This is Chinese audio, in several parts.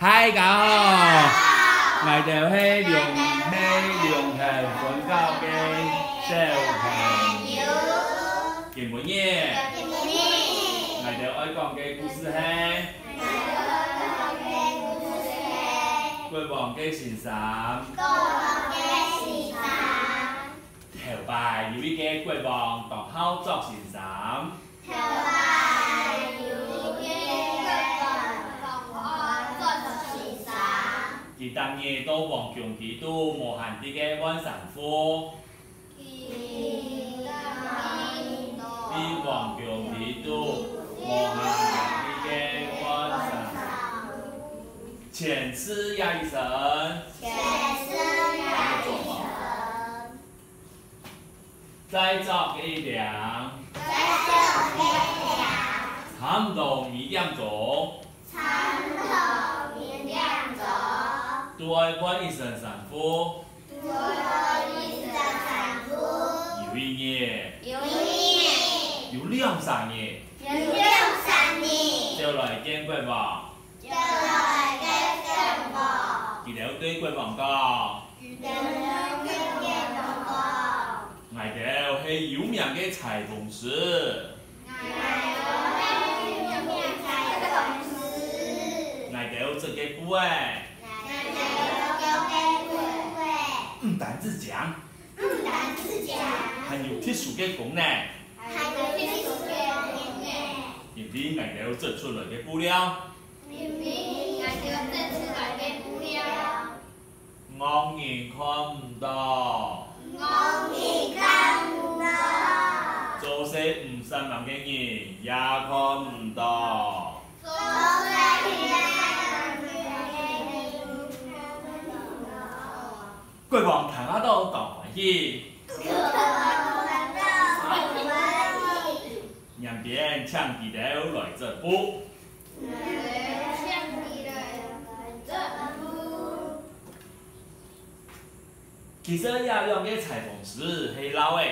嗨，家好，我哋係聯繫本教嘅小朋友。今日我哋愛講嘅故事係國王嘅先生。頭擺有一個國王當好做先生。佢當日到皇宮基督無限啲嘅萬神父，喺皇宮基督無限啲嘅萬神父，前世呀一生，再找一兩，差唔多2點鐘。對關一生神父，有一年，有2-3年，就來見國王，佢哋對國王講，我哋係有名嘅裁縫師。我這個部位，唔單止講，還有特殊嘅功能。因為我哋做出來嘅布料，外人看唔到，就是5-3萬嘅人也看唔到。國王聽到大歡喜，兩邊搶佢哋來這步。其實亞亮嘅裁縫師係老誒，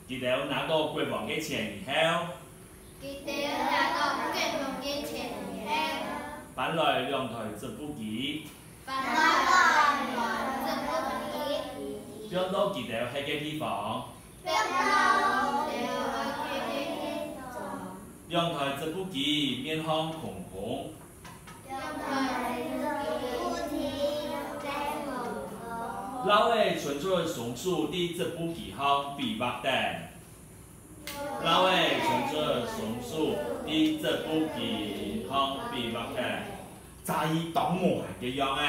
佢哋拿到國王嘅錢以後，搬來兩台織布機，將到佢哋喺嘅地方，兩台織布機面向空空，老誒傳出松樹啲織布機向比白燈，老誒傳出松樹啲織布機向比白燈。在當無限嘅樣誒，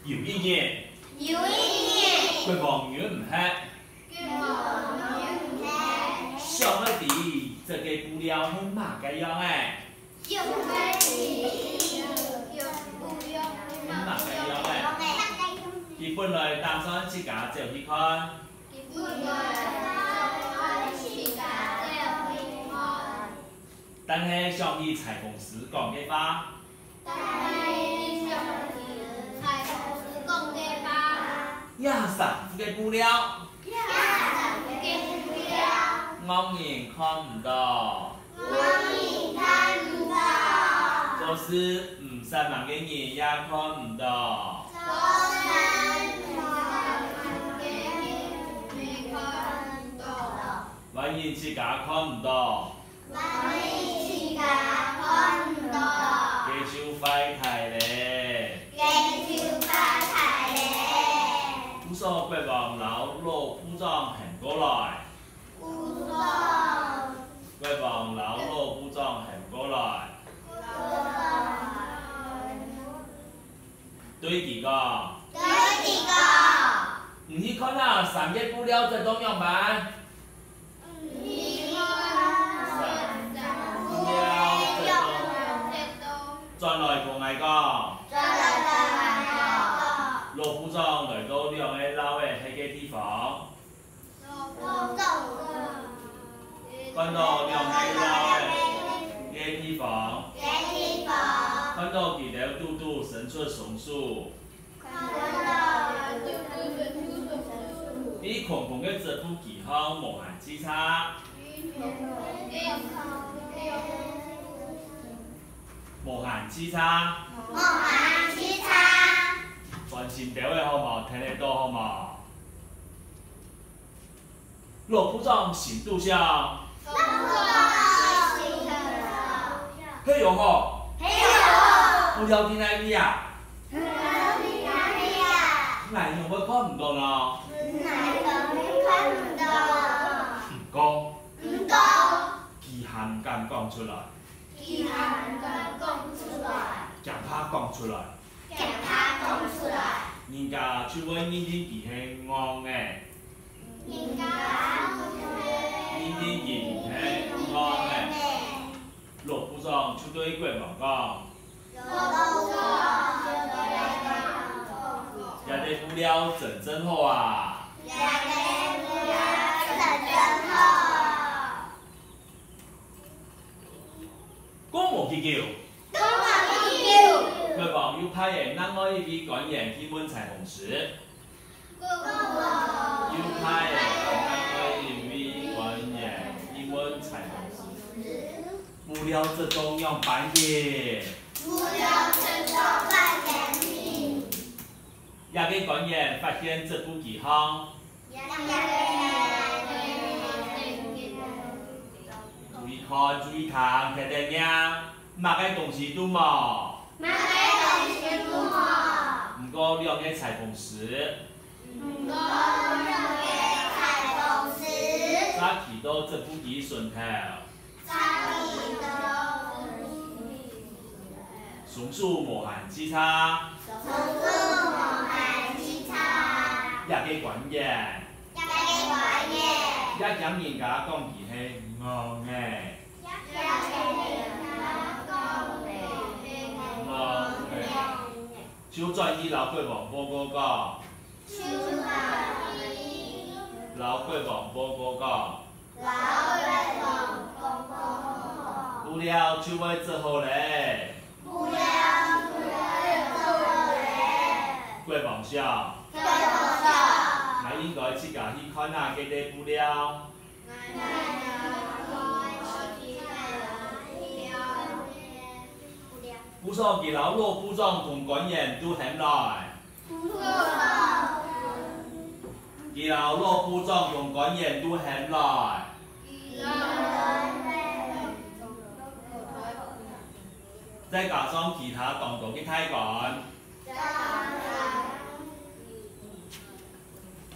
有一年，國王遠唔吃，上了地，這個布料係乜嘅樣誒？係乜嘅樣誒？佢本來打算自家走去看。但係上意裁縫師講嘅話，也神父嘅布料，外人看唔到，就是5-3萬嘅人也看唔到。外人自家看唔到。繼續發財咧！不少國王老羅部長行過來，國王老羅部長行過來，對佢講，唔去看啦，3個布料在東陽辦。轉來同我講，羅部長來到兩個老誒喺嘅地方，看到兩個老誒嘅地方，看到佢哋嘟嘟伸出松樹，空空嘅这部健康无限之差，无限之差，全身调的好无？听得到好无？罗部长行度上，嘿哟吼，不了天来你啊，哪样我看唔到呢？唔讲，其含敢讲出来，强他讲出来，人家就会认定伊是戆的，认定伊是戆的。罗部长就对国王讲，也得不了真好啊！讲无去叫，国王又派人另外一批官员去问裁缝师，又派人另外一批官员去问裁缝师，不料这中央半夜，也给官员发现这部记号，注意看，注意听，听得听，嘛个东西都无。唔过两个裁缝师，早起到这部机顺头，松树无限之差，也给官员，也讲人家讲伊是戆的。就转去老国王报告讲，老国王报告讲，不了就会做好嘞。国王想，那应该自家去看下几个不了。不爽其老罗部长同官员都喊来，其老罗部长同官员都喊来，再加上其他当道嘅太官，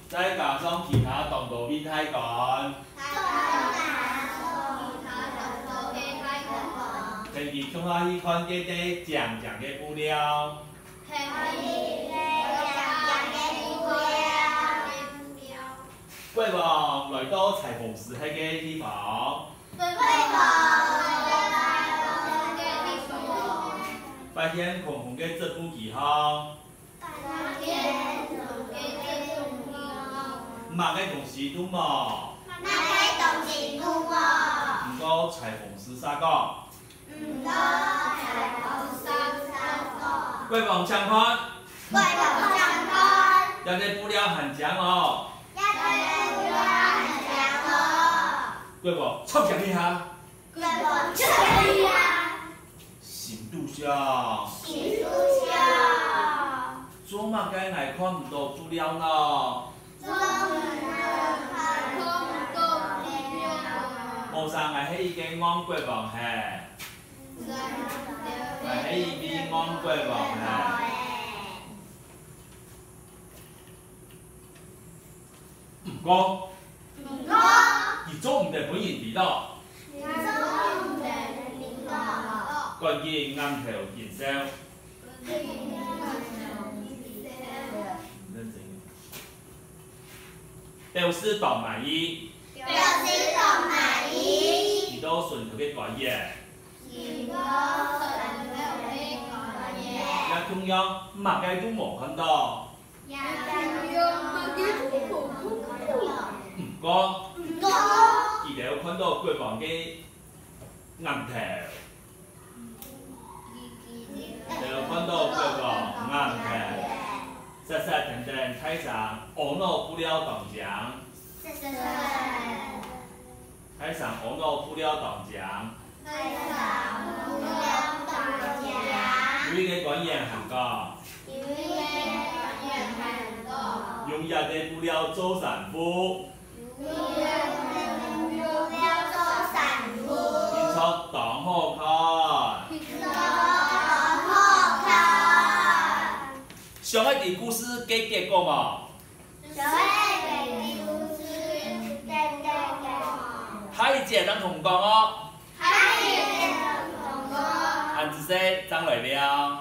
再加上其他当道嘅太官。跟住向下去看几啲长嘅布料，国王来到裁缝师迄个地方，发现空空嘅这部记号，嘛个东西都无，唔过裁缝师啥讲？国王强看，要你布料很强哦。国王插上一下，行度上，做嘛该来看唔到布料呢？无上系迄个安国王嘿。喺呢邊安國王啊！唔講，而做唔定本人知道，關鍵啱頭見聲。表示當滿意，而都順頭嘅關嘢。也中央嘛個都冇看到，唔講，而家看到國王嘅暗頭，就看到國王暗頭，實實定定睇上，我攞不了當獎。海上红豆铺了大墙，有一个官员喊讲，用叶地铺了做伞夫，因出当好看。上一个故事结结果无？下一节咱同讲哦。安子说张来了。